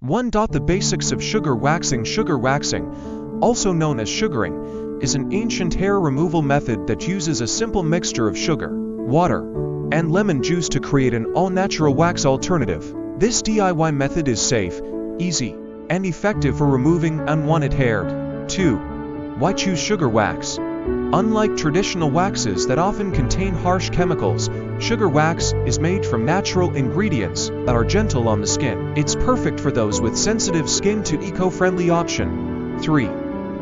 1. The basics of sugar waxing. Sugar waxing, also known as sugaring, is an ancient hair removal method that uses a simple mixture of sugar, water, and lemon juice to create an all-natural wax alternative. This DIY method is safe, easy, and effective for removing unwanted hair. 2. Why choose sugar wax? Unlike traditional waxes that often contain harsh chemicals, sugar wax is made from natural ingredients that are gentle on the skin. It's perfect for those with sensitive skin to eco-friendly option. 3.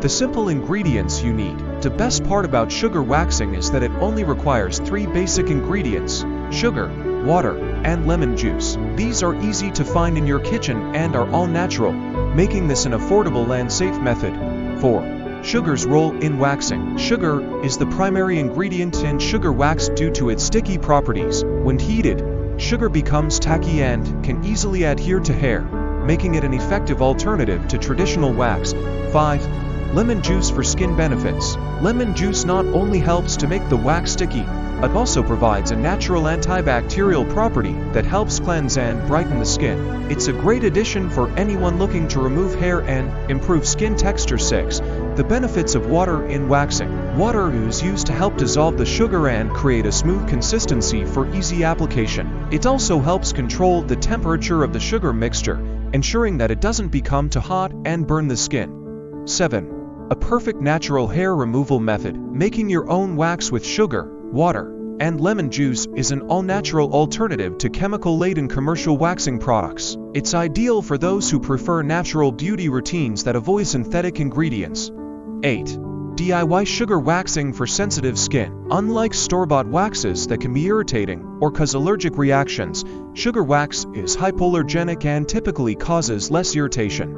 The simple ingredients you need. The best part about sugar waxing is that it only requires 3 basic ingredients: sugar, water, and lemon juice. These are easy to find in your kitchen and are all natural, making this an affordable and safe method. 4. Sugar's role in waxing. Sugar is the primary ingredient in sugar wax due to its sticky properties. When heated, sugar becomes tacky and can easily adhere to hair, making it an effective alternative to traditional wax. 5. Lemon juice for skin benefits. Lemon juice not only helps to make the wax sticky, but also provides a natural antibacterial property that helps cleanse and brighten the skin. It's a great addition for anyone looking to remove hair and improve skin texture. 6. The benefits of water in waxing. Water is used to help dissolve the sugar and create a smooth consistency for easy application. It also helps control the temperature of the sugar mixture, ensuring that it doesn't become too hot and burn the skin. 7. A perfect natural hair removal method. Making your own wax with sugar, water, and lemon juice is an all-natural alternative to chemical-laden commercial waxing products. It's ideal for those who prefer natural beauty routines that avoid synthetic ingredients. 8. DIY sugar waxing for sensitive skin. Unlike store-bought waxes that can be irritating or cause allergic reactions, sugar wax is hypoallergenic and typically causes less irritation.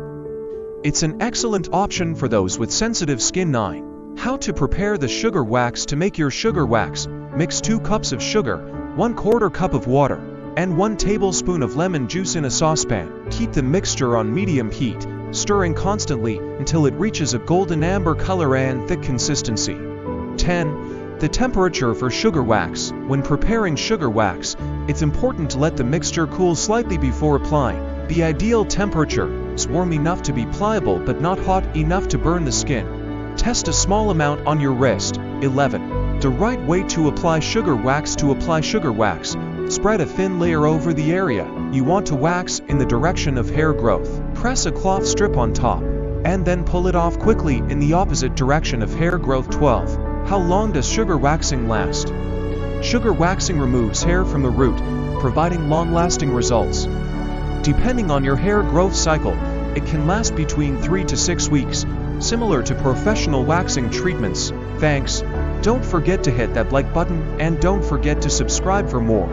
It's an excellent option for those with sensitive skin. 9. How to prepare the sugar wax. To make your sugar wax, mix 2 cups of sugar, 1/4 cup of water, and 1 tablespoon of lemon juice in a saucepan. Keep the mixture on medium heat, stirring constantly until it reaches a golden amber color and thick consistency. 10. The temperature for sugar wax. When preparing sugar wax, it's important to let the mixture cool slightly before applying. The ideal temperature is warm enough to be pliable but not hot enough to burn the skin. Test a small amount on your wrist. 11. The right way to apply sugar wax. To apply sugar wax, spread a thin layer over the area you want to wax in the direction of hair growth. Press a cloth strip on top, and then pull it off quickly in the opposite direction of hair growth. 12. How long does sugar waxing last? Sugar waxing removes hair from the root, providing long-lasting results. Depending on your hair growth cycle, it can last between 3 to 6 weeks, similar to professional waxing treatments. Thanks. Don't forget to hit that like button and don't forget to subscribe for more.